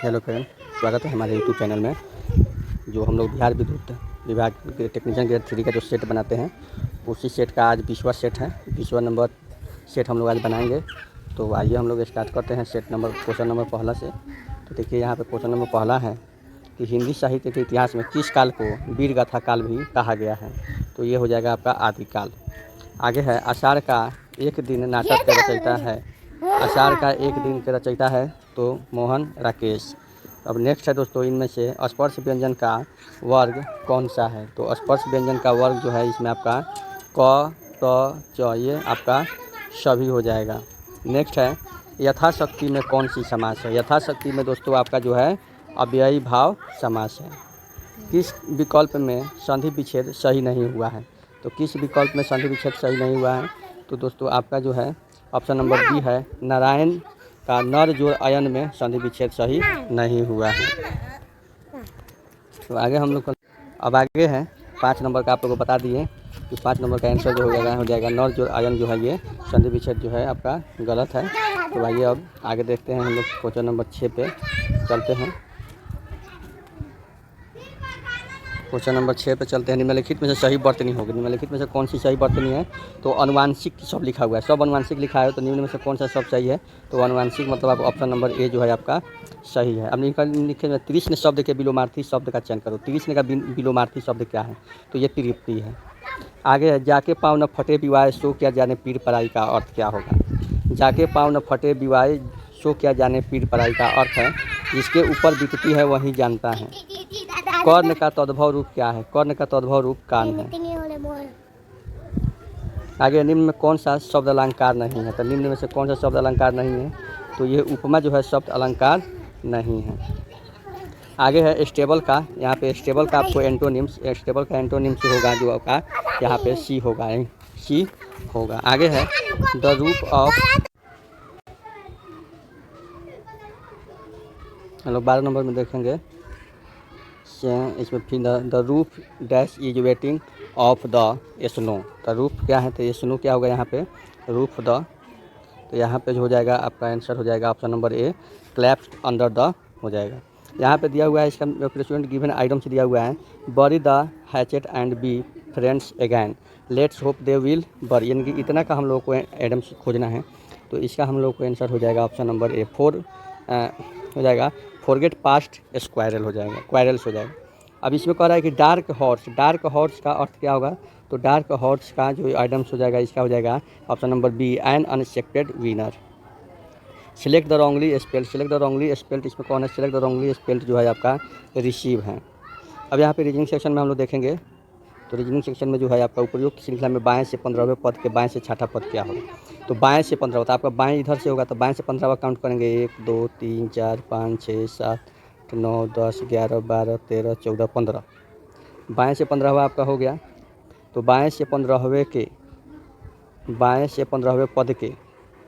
Hello friend, स्वागत है हमारे यूट्यूब चैनल में। जो हम लोग बिहार विद्युत विभाग के टेक्नीशियन ग्रेड 3 का जो सेट बनाते हैं, उसी सेट का आज 20वां सेट है। 20वां नंबर सेट हम लोग आज बनाएंगे। तो आइए हम लोग स्टार्ट करते हैं सेट नंबर क्वेश्चन नंबर पहला से। तो देखिए यहाँ पे क्वेश्चन नंबर पहला है कि हिंदी साहित्य के इतिहास में किस काल को वीर गाथा काल भी कहा गया है। तो ये हो जाएगा आपका आदिकाल। आगे है आषाढ़ का एक दिन नाटक के रचयिता है। आषाढ़ का एक दिन के रचयिता है तो मोहन राकेश। अब नेक्स्ट है दोस्तों, इनमें से स्पर्श व्यंजन का वर्ग कौन सा है। तो स्पर्श व्यंजन का वर्ग जो है इसमें आपका क त च, ये आपका सभी हो जाएगा। नेक्स्ट है यथाशक्ति में कौन सी समास है। यथाशक्ति में दोस्तों आपका जो है अव्ययी भाव समास है। किस विकल्प में संधि विच्छेद सही नहीं हुआ है। तो किस विकल्प में संधि विच्छेद सही नहीं हुआ है, तो दोस्तों आपका जो है ऑप्शन नंबर बी है, नारायण का नर जोड़ अयन में संधि विच्छेद सही नहीं हुआ है। तो आगे हम लोग अब आगे है 5 नंबर का, आप लोगों को बता दिए कि 5 नंबर का आंसर जो हो जाएगा नर जोड़ अयन जो है ये संधि विच्छेद जो है आपका गलत है। तो आइए अब आगे देखते हैं, हम लोग क्वेश्चन नंबर 6 पे चलते हैं। क्वेश्चन नंबर 6 पे चलते हैं। निम्नलिखित में से सही वर्तनी होगी। निम्नलिखित में से कौन सी सही वर्तनी है। तो अनुवांशिक सब लिखा हुआ है, सब अनुवांशिक लिखा है। तो निम्न में से कौन सा सब सही है। तो अनुवांशिक मतलब आप ऑप्शन नंबर ए जो है आपका सही है। अब निम्नलिखित में तीक्ष्ण शब्द के विलोमार्थी शब्द का चयन करो। तीक्ष्ण का विलोमार्थी शब्द क्या है। तो ये तृप्ति है। आगे है जाके पाँव न फटे विवाह सो क्या जाने पीर पराई का अर्थ क्या होगा। जाके पाँव न फटे विवाह सो क्या जाने पीर पराई का अर्थ है जिसके ऊपर बीतती है वही जानता है। कर्ण का तद्भव रूप क्या है। कर्ण का तद्भव रूप कान है। आगे निम्न में कौन सा शब्द अलंकार नहीं है। तो निम्न में से कौन सा शब्द अलंकार नहीं है। तो ये उपमा जो है शब्द अलंकार नहीं है। आगे है स्टेबल का, यहाँ पे स्टेबल का आपको एंटोनिम्स, स्टेबल का एंटोनिम्स होगा जो आपका यहाँ पे सी होगा, सी होगा। आगे है द रूप ऑफ, हम लोग 12 नंबर में देखेंगे इसमें फिर the roof dash is waiting of the snow. The roof क्या है, तो स्नो क्या होगा यहाँ पे रूफ द। तो यहाँ पे जो हो जाएगा आपका आंसर हो जाएगा option number A, claps under the हो जाएगा। यहाँ पे दिया हुआ है इसका प्रेसिडेंट गिवन आइटम से दिया हुआ है बरी the hatchet and be friends again let's hope they will बरी, यानी कि इतना का हम लोग को आइटम खोजना है। तो इसका हम लोग को आंसर हो जाएगा ऑप्शन नंबर ए 4 हो जाएगा, फॉरगेट पास्ट स्क्वायरल हो जाएगा, क्वायरल्स हो जाएगा। अब इसमें कह रहा है कि डार्क हॉर्स का अर्थ क्या होगा। तो डार्क हॉर्स का जो आइटम्स हो जाएगा इसका हो जाएगा option number B, an unexpected winner. Select the wrongly spelled, इसमें कौन है सिलेक्ट द रॉन्गली स्पेल्ड जो है आपका रिसीव है। अब यहाँ पे रीजनिंग सेक्शन में हम लोग देखेंगे। तो रीजनिंग सेक्शन में जो है आपका उपयुक्त श्रृंखला में बाएं से 15वें पद के बाएं से छठा पद क्या होगा। तो बाएं से 15 होता है आपका, बाएं इधर से होगा तो बाएं से 15वां काउंट करेंगे 1 2 3 4 5 6 7 9 10 11 12 13 14 15। बाएं से 15वां आपका हो गया। तो बाएं से 15वें पद के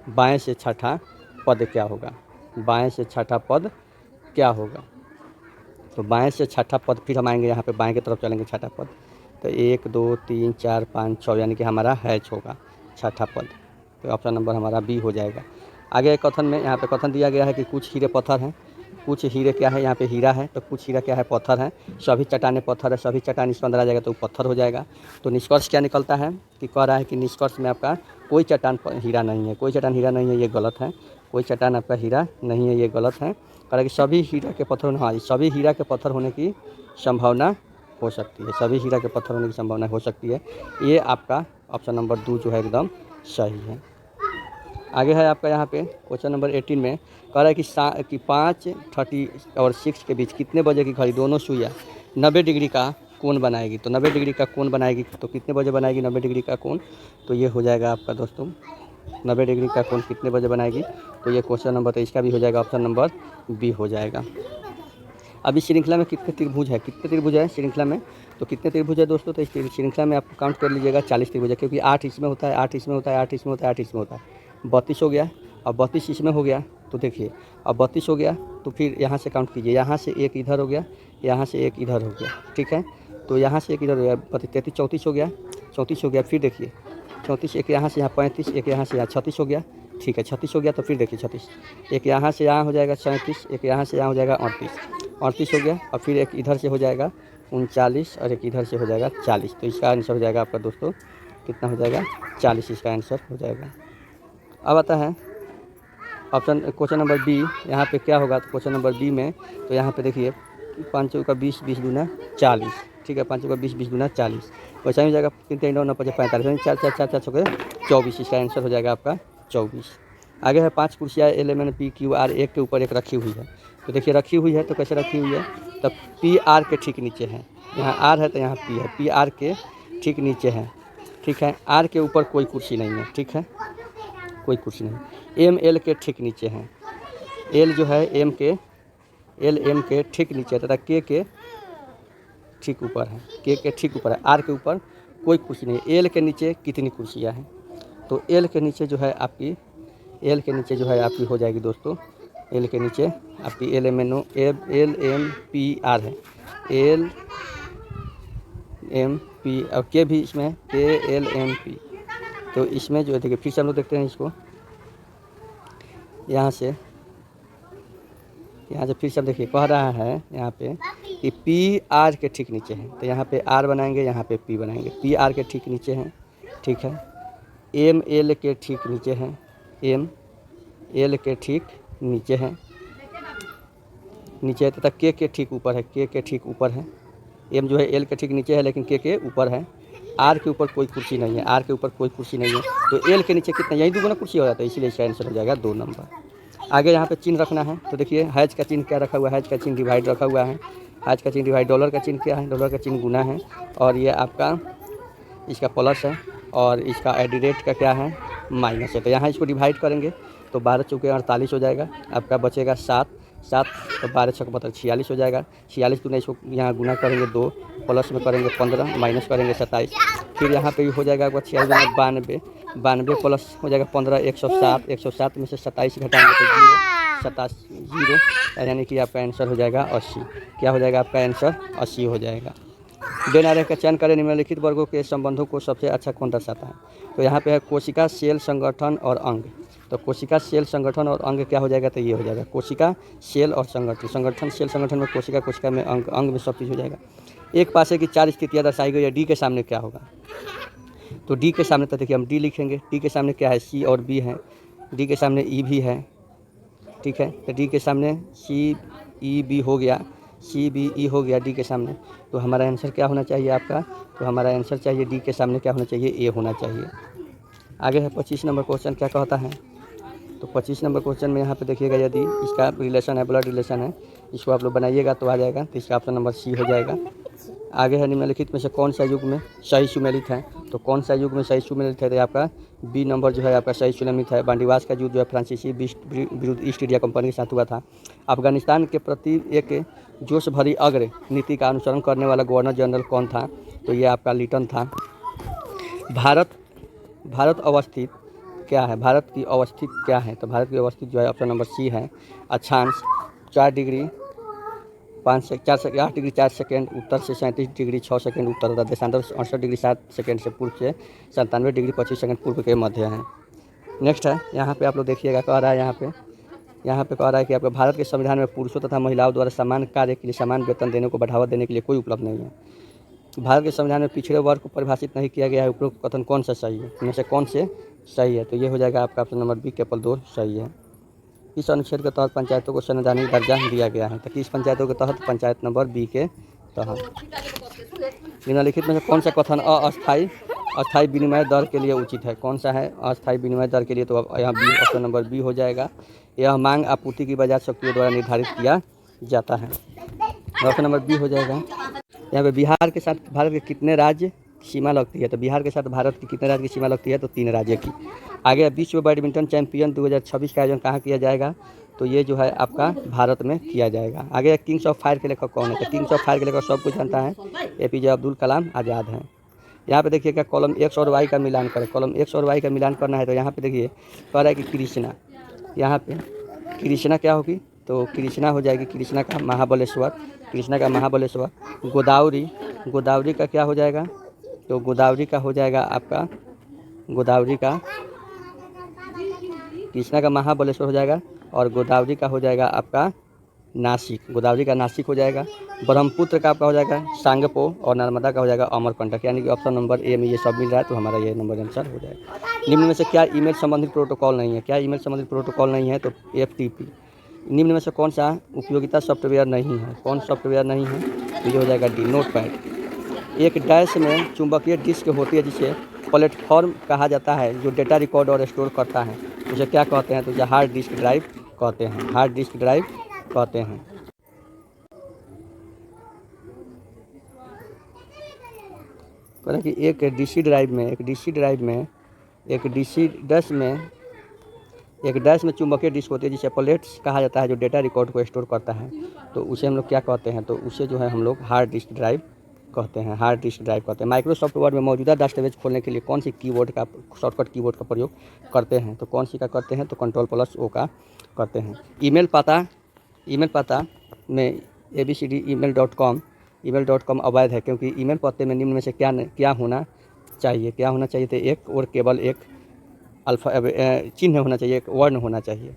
बाएं से छठा पद क्या होगा। बाएं से छठा पद क्या होगा। तो बाएं से छठा पद फिर हम आएंगे यहाँ पे बाएं की तरफ चलेंगे छठा पद। तो 1 2 3 4 5 6 यानी कि हमारा हैच होगा छठा पद। तो ऑप्शन नंबर हमारा बी हो जाएगा। आगे कथन में यहाँ पे कथन दिया गया है कि कुछ हीरे पत्थर हैं। कुछ हीरे क्या है, यहाँ पे हीरा है। तो कुछ हीरा क्या है, पत्थर है। सभी चट्टानें पत्थर है, सभी चट्टान इसके अंदर आ जाएगा तो पत्थर हो जाएगा। तो निष्कर्ष क्या निकलता है कि कह रहा है कि निष्कर्ष में आपका कोई चट्टान हीरा नहीं है, कोई चट्टान हीरा नहीं है, ये गलत है। कोई चट्टान आपका हीरा नहीं है, ये गलत है। कह रहा है कि सभी हीरा के पत्थर, हाँ सभी हीरा के पत्थर होने की संभावना हो सकती है, सभी हीरा के पत्थर होने की संभावना हो सकती है। ये आपका ऑप्शन नंबर 2 जो है एकदम सही है। आगे है आपका यहाँ पे क्वेश्चन नंबर 18 में कह रहा है कि 5:30 और 6 के बीच कितने बजे की घड़ी दोनों सुइयाँ 90 डिग्री का कोण बनाएगी। तो 90 डिग्री का कोण बनाएगी तो कितने बजे बनाएगी 90 डिग्री का कोण। तो ये हो जाएगा आपका दोस्तों 90 डिग्री का कोण कितने बजे बनाएगी। तो ये क्वेश्चन नंबर, तो इसका भी हो जाएगा ऑप्शन नंबर बी हो जाएगा। अब इस श्रृंखला में कितने त्रिभुज है श्रृंखला में। तो कितने त्रिभुज है दोस्तों। तो इस श्रृंखला में आप काउंट कर लीजिएगा 40 त्रिभुज है, क्योंकि 8 इसमें होता है, 8 इसमें होता है, 8 इसमें होता है, 8 इसमें होता है। 32 हो गया। अब 32 इसमें हो गया। तो देखिए अब 32 हो गया तो फिर यहाँ से काउंट कीजिए, यहाँ से एक इधर हो गया, यहाँ से एक इधर हो गया, ठीक है। तो यहाँ से एक इधर हो गया 33 34 हो गया, 34 हो गया। फिर देखिए 34 एक यहाँ से यहाँ 35, एक यहाँ से यहाँ 36 हो गया, ठीक है 36 हो गया। तो फिर देखिए 36, एक यहाँ से यहाँ हो जाएगा 37, एक यहाँ से यहाँ हो जाएगा 38 हो गया, और फिर एक इधर से हो जाएगा 39 और एक इधर से हो जाएगा 40। तो इसका आंसर हो जाएगा आपका दोस्तों कितना हो जाएगा 40, इसका आंसर हो जाएगा। अब आता है ऑप्शन क्वेश्चन नंबर बी। यहाँ पे क्या होगा, तो क्वेश्चन नंबर बी में तो यहाँ पे देखिए 5 चौका 20, 20 दूना 40, ठीक है 5 चौका 20, 20 दूना 40, वैसा ही हो जाएगा 3 3 9 9 5 45, 4 4 4 4 चौके 24, इसका आंसर हो जाएगा आपका 24। आगे है 5 कुर्सियाँ L M N P Q R एक के ऊपर एक रखी हुई है। तो देखिए रखी हुई है तो कैसे रखी हुई है, तब पी आर के ठीक नीचे है, यहाँ आर है तो यहाँ पी है, पी आर के ठीक नीचे है, ठीक है। आर के ऊपर कोई कुर्सी नहीं है, ठीक है कोई कुर्सी नहीं। एम एल के ठीक नीचे है, एल जो है एम के ठीक नीचे तथा के ठीक ऊपर है, के ठीक ऊपर है, आर के ऊपर कोई कुर्सी नहीं है। एल के नीचे कितनी कुर्सियाँ हैं, तो एल के नीचे जो है आपकी हो जाएगी दोस्तों, एल के नीचे आपकी एल एम पी आर है, एल एम पी और के भी इसमें के एल एम पी। तो इसमें जो है देखिए फिर से हम लोग देखते हैं इसको, यहाँ से फिर से देखिए कह रहा है यहाँ पे कि पी आर के ठीक नीचे है, तो यहाँ पे आर बनाएंगे, यहाँ पे पी बनाएंगे, पी आर के ठीक नीचे हैं, ठीक है। एम एल के ठीक नीचे हैं, एम एल के ठीक नीचे हैं, नीचे है तथा के ठीक ऊपर है, के ठीक ऊपर है। एम जो है एल के ठीक नीचे है लेकिन के ऊपर है। आर के ऊपर कोई कुर्सी नहीं है, आर के ऊपर कोई कुर्सी नहीं है, तो एल के नीचे कितना, यही दुगुना कुर्सी हो जाता है, इसीलिए इसका आंसर हो जाएगा 2 नंबर। आगे यहाँ पे चिन्ह रखना है, तो देखिए हैज का चिन्ह क्या रखा हुआ है, हैज का चिन्ह डिवाइड रखा हुआ है, हैज का चिन्ह डिवाइड। डॉलर का चिन्ह क्या है, डॉलर का चिन्ह गुना है, और ये आपका इसका प्लस है, और इसका एडिरेट का क्या है माइनस है। तो यहाँ इसको डिवाइड करेंगे तो 12 चौके 48 हो जाएगा, आपका बचेगा 7 तो 12 छक मतलब 46 हो जाएगा। 46 दूना इसको यहाँ गुना करेंगे 2, प्लस में करेंगे 15, माइनस करेंगे 27, फिर यहाँ पे हो जाएगा आपका 46 92 प्लस हो जाएगा 15 107 में से 27 घटाएंगे तो 0 यानी कि आपका आंसर हो जाएगा 80। क्या हो जाएगा आपका आंसर 80 हो जाएगा। देन आरेख का चयन करें, निम्नलिखित वर्गों के संबंधों को सबसे अच्छा कौन दर्शाता है। तो यहाँ पे है कोशिका, सेल, संगठन और अंग। तो कोशिका, सेल, संगठन और अंग क्या हो जाएगा, तो ये हो जाएगा कोशिका, सेल और संगठन, सेल संगठन में कोशिका, कोशिका में अंग, अंग में सब चीज़ हो जाएगा। एक पासे की 4 स्थितियाँ दर्शाई गई है, डी के सामने क्या होगा। तो डी के सामने तो देखिए हम डी लिखेंगे, डी के सामने क्या है सी और बी है, डी के सामने ई भी है, ठीक है। तो डी के सामने सी ई बी हो गया, सी बी ई हो गया डी के सामने। तो हमारा आंसर क्या होना चाहिए आपका, तो हमारा आंसर चाहिए डी के सामने क्या होना चाहिए, ए होना चाहिए। आगे है 25 नंबर क्वेश्चन क्या कहता है। तो 25 नंबर क्वेश्चन में यहाँ पे देखिएगा, यदि इसका रिलेशन है, ब्लड रिलेशन है, इसको आप लोग बनाइएगा तो आ जाएगा, तो इसका ऑप्शन नंबर सी हो जाएगा। आगे है निम्नलिखित में से कौन सा युग में सही सुमेलित है। तो कौन सा युग में सही सुमेलित है, तो आपका बी नंबर जो है आपका सही सुमेलित है। बांडीवास का युद्ध जो है फ्रांसीसी विरुद्ध ईस्ट इंडिया कंपनी के साथ हुआ था। अफगानिस्तान के प्रति एक जोश भरी अग्र नीति का अनुसरण करने वाला गवर्नर जनरल कौन था, तो ये आपका लिटन था। भारत अवस्थित क्या है, भारत की अवस्थित क्या है, तो भारत की अवस्थित जो है ऑप्शन नंबर सी है। अक्षांश 4 डिग्री 8 डिग्री 4 सेकेंड उत्तर से 37 डिग्री 6 सेकेंड उत्तर तथा देशांतर 68 डिग्री 7 सेकेंड से पूर्व से 97 डिग्री 25 सेकेंड पूर्व के मध्य है। नेक्स्ट है यहाँ पे आप लोग देखिएगा, कह रहा है यहाँ पे कह रहा है कि आपके भारत के संविधान में पुरुषों तथा महिलाओं द्वारा समान कार्य के लिए समान वेतन देने को बढ़ावा देने के लिए कोई उपलब्ध नहीं है। भारत के संविधान में पिछड़े वर्ग को परिभाषित नहीं किया गया है, उपरोक्त कथन कौन सा सही है, इनमें से कौन से सही है, तो ये हो जाएगा आपका ऑप्शन नंबर बी केवल 2 सही है। इस अनुच्छेद के तहत पंचायतों को संवैधानिक दर्जा दिया गया है, तो किस पंचायतों के तहत, पंचायत नंबर बी के तहत। निम्नलिखित में से कौन सा कथन अस्थायी विनिमय दर के लिए उचित है, कौन सा है अस्थायी विनिमय दर के लिए, तो यहाँ बी ऑप्शन नंबर बी हो जाएगा। यह मांग आपूर्ति की बजाय शक्तियों द्वारा निर्धारित किया जाता है, ऑप्शन नंबर बी हो जाएगा। यहाँ पे बिहार के साथ भारत के कितने राज्य सीमा लगती है, तो बिहार के साथ भारत की कितने राज्य की सीमा लगती है, तो 3 राज्य की। आगे विश्व बैडमिंटन चैंपियन 2026 का आयोजन कहाँ किया जाएगा, तो ये जो है आपका भारत में किया जाएगा। आगे किंग्स ऑफ फायर के लेखक कौन है, तो किंग्स ऑफ फायर के लेखक सबको जानता है, APJ अब्दुल कलाम आज़ाद हैं। यहाँ पे देखिएगा कॉलम एक्स और वाई का मिलान करें, कॉलम एक्स और वाई का मिलान करना है, तो यहाँ पे देखिए कह रहा है कि कृष्णा, यहाँ पे कृष्णा क्या होगी, तो कृष्णा हो जाएगी, कृष्णा का महाबलेश्वर, गोदावरी का क्या हो जाएगा, तो गोदावरी का हो जाएगा आपका, गोदावरी का कृष्णा का महाबलेश्वर हो जाएगा और गोदावरी का हो जाएगा आपका नासिक, गोदावरी का नासिक हो जाएगा। ब्रह्मपुत्र का आपका हो जाएगा सांगपो और नर्मदा का हो जाएगा अमरकंटक, यानी कि ऑप्शन नंबर ए में ये सब मिल रहा है, तो हमारा ये नंबर आंसर हो जाएगा। निम्न में से क्या ईमेल संबंधित प्रोटोकॉल नहीं है? क्या ईमेल संबंधित प्रोटोकॉल नहीं है? तो FTP। निम्न में से कौन सा उपयोगिता सॉफ्टवेयर नहीं है? कौन सॉफ्टवेयर नहीं है? तो ये हो जाएगा डी, नोटपैड। एक डैश में चुंबकीय डिस्क होती है जिसे प्लेटफॉर्म कहा जाता है, जो डेटा रिकॉर्ड और स्टोर करता है, उसे क्या कहते हैं? तो उसे हार्ड डिस्क ड्राइव कहते हैं, हार्ड डिस्क ड्राइव कहते हैं। कहते हैं कि एक डीसी ड्राइव में एक डैश में चुंबकीय डिस्क होती है जिसे प्लेट्स कहा जाता है, जो डेटा रिकॉर्ड को स्टोर करता है, तो उसे हम लोग क्या कहते हैं? तो उसे जो है हम लोग हार्ड डिस्क ड्राइव कहते हैं, हार्ड डिस्क ड्राइव कहते हैं। माइक्रोसॉफ्ट वर्ड में मौजूदा दस्तावेज खोलने के लिए कौन सी कीबोर्ड का शॉर्टकट कीबोर्ड का प्रयोग करते हैं? तो कौन सी का करते हैं? तो Ctrl+O का करते हैं। ईमेल पता में abcd@email.com अवैध है, क्योंकि ईमेल पते में निम्न में से क्या होना चाहिए? तो एक और केवल एक चिन्ह होना चाहिए, एक वर्ण होना चाहिए।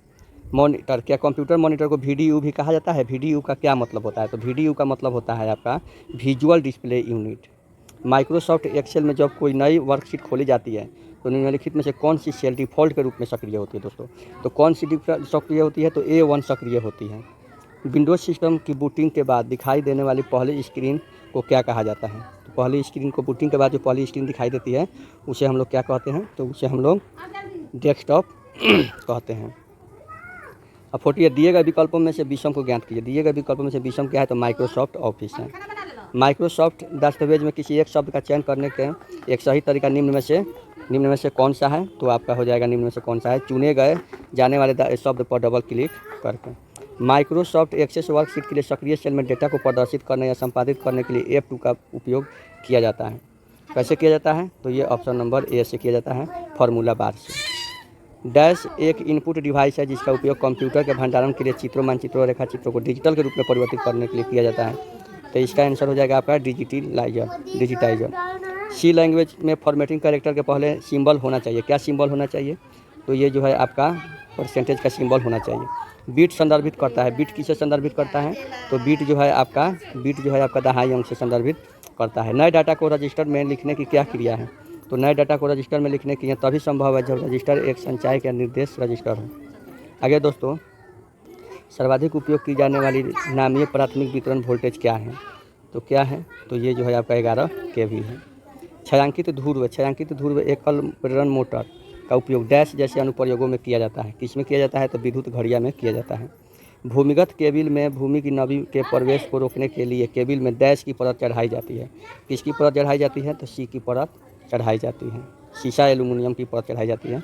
मॉनिटर, क्या कंप्यूटर मॉनिटर को VDU भी कहा जाता है? VDU का क्या मतलब होता है? तो VDU का मतलब होता है आपका visual display unit. Microsoft Excel में जब कोई नई वर्कशीट खोली जाती है तो निम्नलिखित में से कौन सी सेल डिफ़ॉल्ट के रूप में सक्रिय होती है दोस्तों? तो कौन सी सक्रिय होती है? तो A1 सक्रिय होती है। विंडोज सिस्टम की बूटिंग के बाद दिखाई देने वाली पहली स्क्रीन को क्या कहा जाता है? तो पहली स्क्रीन को बूटिंग के बाद जो पहली स्क्रीन दिखाई देती है उसे हम लोग क्या कहते हैं? तो उसे हम लोग डेस्कटॉप कहते हैं। अब 48 दिए गए विकल्पों में से विषम को ज्ञात कीजिए। दिए गए विकल्पों में से विषम क्या है? तो माइक्रोसॉफ्ट ऑफिस है। माइक्रोसॉफ्ट दस्तावेज में किसी एक शब्द का चयन करने के एक सही तरीका निम्न में से कौन सा है? तो आपका हो जाएगा निम्न में से कौन सा है? चुने गए जाने वाले शब्द पर डबल क्लिक करके। माइक्रोसॉफ्ट एक्सेस वर्कशीट के लिए सक्रिय सेल में डेटा को प्रदर्शित करने या संपादित करने के लिए F2 का उपयोग किया जाता है। कैसे किया जाता है? तो ये ऑप्शन नंबर ए से किया जाता है, फार्मूला बार से। डैश एक इनपुट डिवाइस है जिसका उपयोग कंप्यूटर के भंडारण के लिए चित्रों, मानचित्रों और रेखाचित्रों को डिजिटल के रूप में परिवर्तित करने के लिए किया जाता है। तो इसका आंसर हो जाएगा आपका डिजिटाइजर। सी लैंग्वेज में फॉर्मेटिंग कैरेक्टर के पहले सिंबल होना चाहिए। क्या सिंबल होना चाहिए? तो ये जो है आपका परसेंटेज का सिंबल होना चाहिए। बीट संदर्भित करता है। बीट किसे संदर्भित करता है? तो बीट जो है आपका दहाई अंक से संदर्भित करता है। नए डाटा को रजिस्टर में लिखने की क्या क्रिया है? तो नए डाटा को रजिस्टर में लिखने की तभी संभव है जब रजिस्टर एक संचयक या निर्देश रजिस्टर हो। आगे दोस्तों, सर्वाधिक उपयोग की जाने वाली नामीय प्राथमिक वितरण वोल्टेज क्या है? तो क्या है? तो ये जो है आपका 11 kV है। छायांकित ध्रुव एकल प्रेरण मोटर का उपयोग डैश जैसे अनुप्रयोगों में किया जाता है। किस में किया जाता है? तो विद्युत घड़िया में किया जाता है। भूमिगत केबिल में भूमि की नमी के प्रवेश को रोकने के लिए केबिल में डैश की परत चढ़ाई जाती है। किसकी परत चढ़ाई जाती है? तो सी की परत चढ़ाई जाती है। शीशा एल्यूमिनियम की परत चढ़ाई जाती है।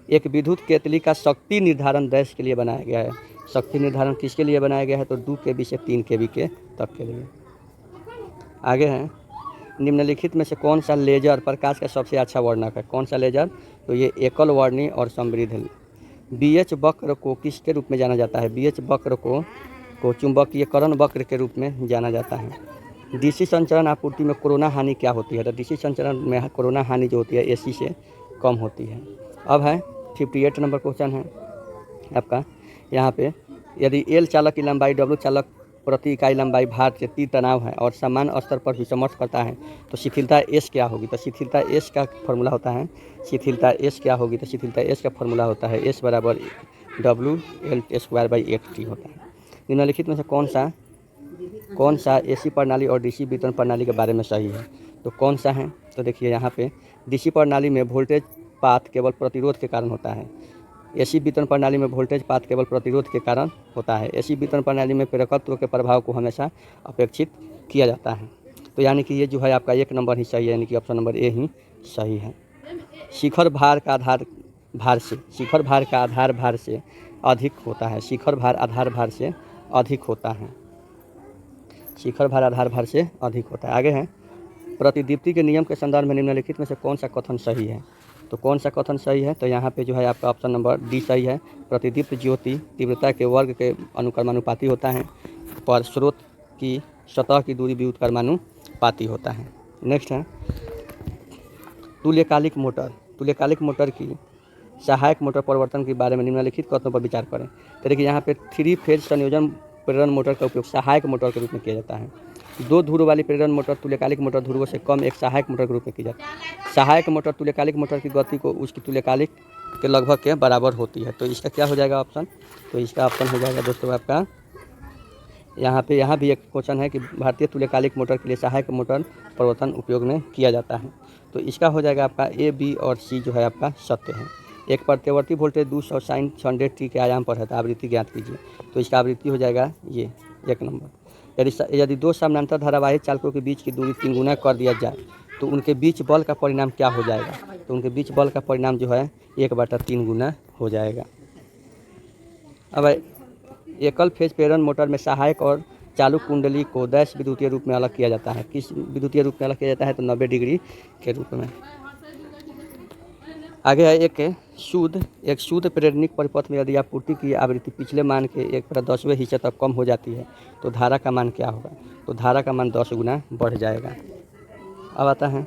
एक विद्युत केतली का शक्ति निर्धारण डैश के लिए बनाया गया है। शक्ति निर्धारण किसके लिए बनाया गया है? तो 2 kV से 3 kV के तक के लिए। आगे हैं, निम्नलिखित में से कौन सा लेजर प्रकाश का सबसे अच्छा वर्णक है? कौन सा लेजर? तो ये एकल वर्णी और समृद्ध। BH वक्र को किसके रूप में जाना जाता है? BH वक्र को चुंबकीयकरण वक्र के रूप में जाना जाता है। DC संचरण आपूर्ति में कोरोना हानि क्या होती है? तो DC संचरण में कोरोना हानि जो होती है AC से कम होती है। अब है 58 नंबर क्वेश्चन है आपका। यहाँ पे यदि L चालक की लंबाई W चालक प्रति इकाई लंबाई भार से T तनाव है और समान स्तर पर विषमर्थ करता है तो शिथिलता S क्या होगी? तो शिथिलता S का फॉर्मूला होता है, शिथिलता S क्या होगी? तो शिथिलता S का फॉर्मूला होता है S बराबर WL²/8T होता है। निम्नलिखित में से कौन सा AC प्रणाली और DC वितरण प्रणाली के बारे में सही है? तो कौन सा है? तो देखिए यहाँ पे DC प्रणाली में वोल्टेज पात केवल प्रतिरोध के कारण होता है। AC वितरण प्रणाली में वोल्टेज पात केवल प्रतिरोध के कारण होता है। AC वितरण प्रणाली में प्रेरकत्व के प्रभाव को हमेशा अपेक्षित किया जाता है। तो यानी कि ये जो है आपका 1 नंबर ही सही है, यानी कि ऑप्शन नंबर ए ही सही है। शिखर भार का आधार भार से अधिक होता है। शिखर भार आधार भार से अधिक होता है। शिखर भार आधार भार से अधिक होता है। आगे हैं, प्रतिदीप्ति के नियम के संदर्भ में निम्नलिखित में से कौन सा कथन सही है? तो कौन सा कथन सही है? तो यहाँ पे जो है आपका ऑप्शन नंबर डी सही है। प्रतिदीप्त ज्योति तीव्रता के वर्ग के अनुक्रमानुपाती होता है, पर स्रोत की सतह की दूरी व्युत्क्रमानुपाती होता है। नेक्स्ट है तुल्यकालिक मोटर की सहायक मोटर परिवर्तन के बारे में निम्नलिखित कथनों पर विचार करें। तो देखिए यहाँ पे 3 फेज संयोजन प्रेरण मोटर का उपयोग सहायक मोटर के रूप में किया जाता है। 2 ध्रुव वाली प्रेरण मोटर तुल्यकालिक मोटर ध्रुवों से कम एक सहायक मोटर के रूप में की जाती है। सहायक मोटर तुल्यकालिक मोटर की गति को उसकी तुल्यकालिक के लगभग के बराबर होती है। तो इसका क्या हो जाएगा ऑप्शन? तो इसका ऑप्शन हो जाएगा दोस्तों आपका यहाँ भी एक क्वेश्चन है कि भारतीय तुल्यकालिक मोटर के लिए सहायक मोटर परिवर्तन उपयोग में किया जाता है। तो इसका हो जाएगा आपका ए, बी और सी जो है आपका सत्य है। एक प्रत्यवर्ती वोल्टेज 200 sin 100 t के आयाम पर है तो आवृत्ति ज्ञात कीजिए। तो इसका आवृत्ति हो जाएगा ये 1 नंबर। यदि 2 समानांतर धारावाहिक चालकों के बीच की दूरी 3 गुना कर दिया जाए तो उनके बीच बल का परिणाम क्या हो जाएगा? तो उनके बीच बल का परिणाम जो है 1/3 गुना हो जाएगा। अब एकल फेज प्रेरण मोटर में सहायक और चालू कुंडली को डैश विद्युतीय रूप में अलग किया जाता है। किस विद्युतीय रूप में अलग किया जाता है? तो 90 डिग्री के रूप में। आगे है एक शुद्ध प्रेरणिक परिपथ में यदि आपूर्ति की आवृत्ति पिछले मान के 1/10वें हिस्से तक कम हो जाती है तो धारा का मान क्या होगा? तो धारा का मान 10 गुना बढ़ जाएगा। अब आता है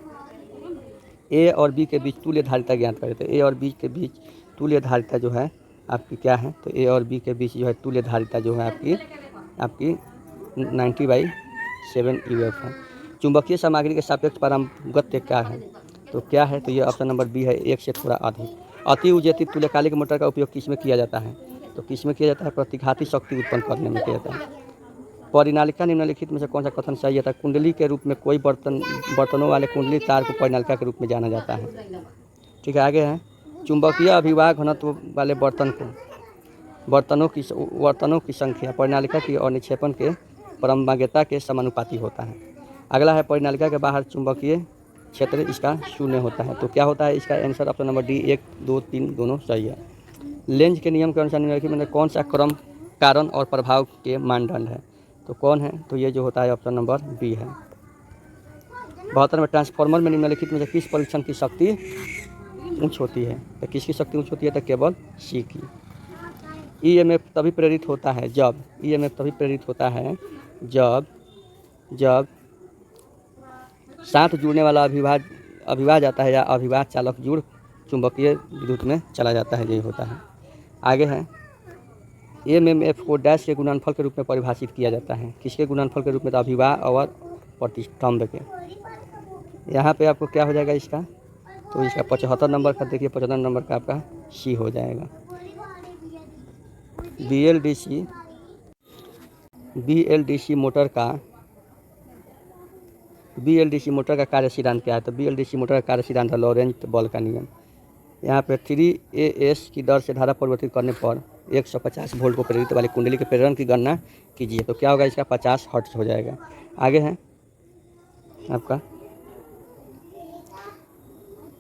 ए और बी के बीच तुल्य धारिता ज्ञात करें। तो ए और बी के बीच तुल्य धारिता जो है आपकी क्या है? तो ए और बी के बीच जो है तुल्य धारिता जो है आपकी 90/7 EF है। चुंबकीय सामग्री के सापेक्ष पारगम्यता क्या है? तो क्या है? तो ये ऑप्शन नंबर बी है, 1 से थोड़ा अधिक। अति उजेतित तुल्यकालिक मोटर का उपयोग किस में किया जाता है? तो किस में किया जाता है? प्रतिघाती शक्ति उत्पन्न करने में किया जाता है। परिनालिका निम्नलिखित में से कौन सा कथन सही है? कुंडली के रूप में कोई बर्तनों वाले कुंडली तार को परिनालिका के रूप में जाना जाता है। ठीक है, आगे है चुंबकीय अभिवाह घनत्व वाले बर्तनों की संख्या परिनालिका की और निक्षेपण के परमभाग्यता के समानुपाती होता है। अगला है परिनालिका के बाहर चुंबकीय क्षेत्र इसका 0 होता है। तो क्या होता है? इसका आंसर ऑप्शन नंबर डी 1, 2, 3 दोनों सही है। लेंज के नियम के अनुसार निम्नलिखित में कौन सा क्रम कारण और प्रभाव के मानदंड है? तो कौन है? तो ये जो होता है ऑप्शन नंबर बी है। 72 में ट्रांसफार्मर में निम्नलिखित में से किस परीक्षण की शक्ति उच्च होती है? तो किसकी शक्ति उच्च होती है? तो केवल सी की। ईएमएफ तभी प्रेरित होता है जब साथ जुड़ने वाला अभिवाह जाता है या अभिवाह चालक जुड़ चुंबकीय विद्युत में चला जाता है, यही होता है। आगे है एमएमएफ को डैश के गुणनफल के रूप में परिभाषित किया जाता है। किसके गुणनफल के रूप में? तो अभिवाह और प्रतिष्ठम्भ के। यहाँ पे आपको क्या हो जाएगा इसका? तो इसका 75 नंबर का देखिए, 75 नंबर का आपका सी हो जाएगा। बीएलडीसी मोटर का कार्य सिद्धांत क्या है? तो बीएलडीसी मोटर का कार्य सिद्धांत है लॉरेंट बल का नियम। यहाँ पे 3 AS की दर से धारा परिवर्तित करने पर 150 वोल्ट को प्रेरित वाली कुंडली के प्रेरण की गणना कीजिए। तो क्या होगा? इसका 50 हर्ट्ज हो जाएगा। आगे है आपका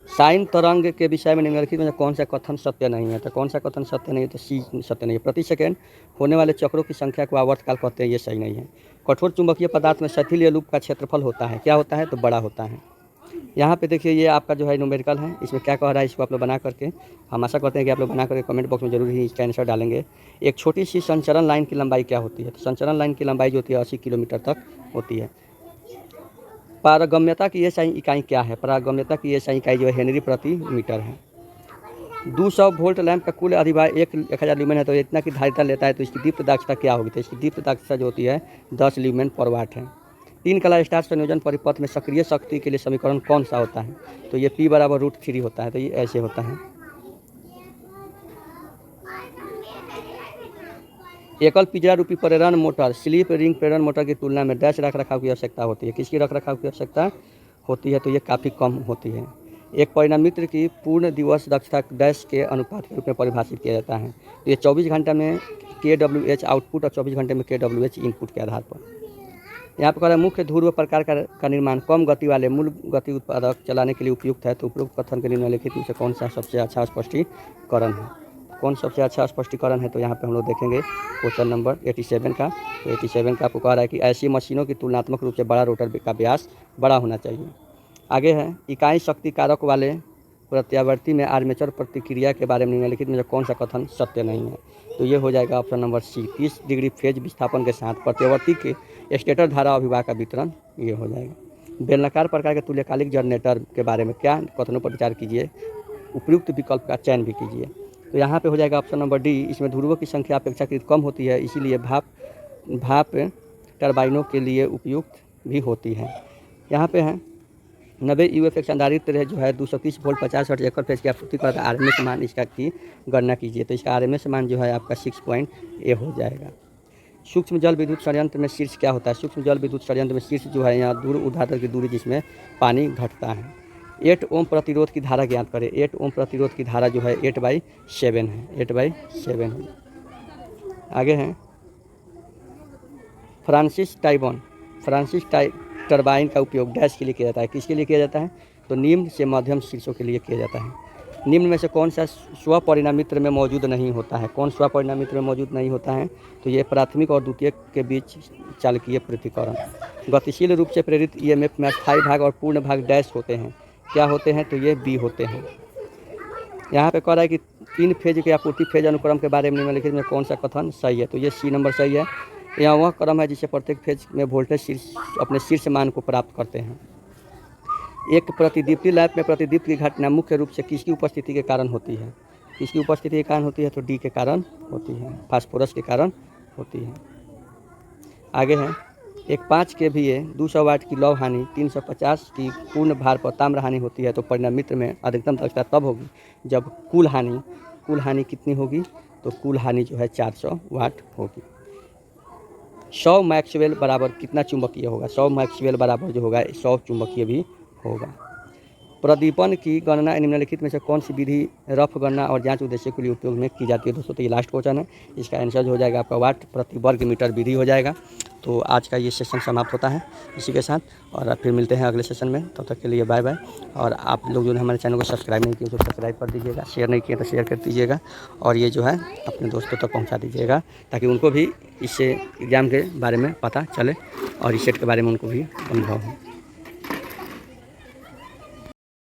साइन तरंग के विषय में निम्नलिखित में कौन सा कथन सत्य नहीं है? तो कौन सा कथन सत्य नहीं है? तो सी सत्य नहीं है। प्रति सेकंड होने वाले चक्रों की संख्या को आवर्तकाल कहते हैं, ये सही नहीं है। कठोर चुंबकीय पदार्थ में शिथिल लूप का क्षेत्रफल होता है, क्या होता है? तो बड़ा होता है। यहाँ पे देखिए ये आपका जो है न्यूमेरिकल है, इसमें क्या कह रहा है इसको आप लोग बना करके, हम आशा करते हैं कि आप लोग बना करके कमेंट बॉक्स में जरूर ही इसका आंसर डालेंगे। एक छोटी सी संचरण लाइन की लंबाई क्या होती है? तो संचरण लाइन की लंबाई जो होती है 80 किलोमीटर तक होती है। पारगम्यता की एसआई इकाई क्या है? पारगम्यता की एसआई इकाई जो है हेनरी प्रति मीटर है। 200 वोल्ट लैंप का कुल अधिभार 1000 ल्यूमेन है, तो इतना की धारिता लेता है, तो इसकी दीप्त दक्षता क्या होगी? तो इसकी दीप्त दक्षता जो होती है 10 ल्यूमेन पर वाट है। 3 कला स्टार संयोजन परिपथ में सक्रिय शक्ति के लिए समीकरण कौन सा होता है? तो ये P = √3 होता है। तो ये ऐसे होता है। एकल पिंजरा रूपी प्रेरण मोटर स्लिप रिंग प्रेरण मोटर की तुलना में डैश रख रखाव की आवश्यकता होती है। किसकी रख रखाव की आवश्यकता होती है? तो ये काफ़ी कम होती है। एक परिणामित्र की पूर्ण दिवस दक्षता डैश के अनुपात के रूप में परिभाषित किया जाता है। तो ये 24 घंटे में kWh आउटपुट और 24 घंटे में kWh इनपुट के आधार पर। यहाँ पर कह रहा है मुख्य ध्रुव प्रकार का निर्माण कम गति वाले मूल गति उत्पादक चलाने के लिए उपयुक्त है। तो उपरोक्त कथन के निम्नलिखित में से कौन सा सबसे अच्छा स्पष्टीकरण है? कौन सबसे अच्छा स्पष्टीकरण है? तो यहाँ पे हम लोग देखेंगे क्वेश्चन नंबर 87 का। तो 87 का आपको कह रहा है कि ऐसी मशीनों की तुलनात्मक रूप से बड़ा रोटर का व्यास बड़ा होना चाहिए। आगे है इकाई शक्ति कारक वाले प्रत्यावर्ती में आर्मेचर प्रतिक्रिया के बारे में निम्नलिखित में कौन सा कथन सत्य नहीं है? तो ये हो जाएगा option number C. 30 degree phase विस्थापन के साथ प्रत्यावर्ती के स्टेटर धारा अभिवाह का वितरण, ये हो जाएगा। बेलनाकार प्रकार के तुल्यकालिक जनरेटर के बारे में क्या कथनों पर विचार कीजिए? उपयुक्त विकल्प का चयन भी कीजिए। तो यहाँ पे हो जाएगा ऑप्शन नंबर डी। इसमें ध्रुवों की संख्या अपेक्षाकृत कम होती है, इसीलिए भाप टरबाइनों के लिए उपयुक्त भी होती है। यहाँ पे है 90 UF आधारित जो है 230 वोल्ट 50 हर्ट्ज एकल फेज की आपूर्ति करता है। RMS मान इसका की गणना कीजिए। तो इसका RMS मान जो है आपका 6 पॉइंट ए हो जाएगा। सूक्ष्म जल विद्युत संयंत्र में शीर्ष क्या होता है? सूक्ष्म जल विद्युत संयंत्र में शीर्ष जो है यहाँ दूर ऊर्ध्वाधर की दूरी जिसमें पानी घटता है। 8 ओम प्रतिरोध की धारा ज्ञात करें। 8 ओम प्रतिरोध की धारा जो है 8/7 है। 8/7 है। आगे हैं फ्रांसिस टरबाइन का उपयोग डैश के लिए किया जाता है। किसके लिए किया जाता है? तो निम्न से मध्यम शीर्षों के लिए किया जाता है। निम्न में से कौन सा स्वपरिणामित्र में मौजूद नहीं होता है? कौन स्वपरिणामित्र में मौजूद नहीं होता है? तो ये प्राथमिक और द्वितीयक के बीच चालकीय पृथक्करण। गतिशील रूप से प्रेरित EMF में अस्थायी भाग और पूर्ण भाग डैश होते हैं। क्या होते हैं? तो ये बी होते हैं। यहाँ पे कह रहा है कि 3 फेज के आपूर्ति फेज अनुक्रम के बारे में निम्नलिखित में कौन सा कथन सही है? तो ये सी नंबर सही है। यह वह क्रम है जिससे प्रत्येक फेज में वोल्टेज अपने शीर्ष मान को प्राप्त करते हैं। एक प्रतिदीप्ति लैंप में प्रतिदीप्ति की घटना मुख्य रूप से किसकी उपस्थिति के कारण होती है? किसकी उपस्थिति के कारण होती है? तो डी के कारण होती है, फास्फोरस के कारण होती है। आगे है एक 5 kVA 200 वाट की लौ हानि 350 की पूर्ण भार पर ताम्र हानि होती है। तो परिणामित्र में अधिकतम दक्षता तब होगी जब कुल हानि कितनी होगी? तो कुल हानि जो है 400 वाट होगी। 100 मैक्सवेल बराबर कितना चुंबकीय होगा? 100 मैक्सवेल बराबर जो होगा 100 चुंबकीय भी होगा। प्रदीपन की गणना निम्नलिखित में से कौन सी विधि रफ गणना और जांच उद्देश्य के लिए उपयोग में की जाती है? दोस्तों तो ये लास्ट क्वेश्चन है। इसका आंसर जो हो जाएगा आपका वाट प्रति वर्ग मीटर विधि हो जाएगा। तो आज का ये सेशन समाप्त होता है इसी के साथ, और फिर मिलते हैं अगले सेशन में। तब तक के लिए बाय बाय। और आप लोग जो है हमारे चैनल को सब्सक्राइब नहीं किए तो सब्सक्राइब कर दीजिएगा, शेयर नहीं किए तो शेयर कर दीजिएगा, और ये जो है अपने दोस्तों तक पहुँचा दीजिएगा ताकि उनको भी इससे एग्ज़ाम के बारे में पता चले और इस सेट के बारे में उनको भी अनुभव हो।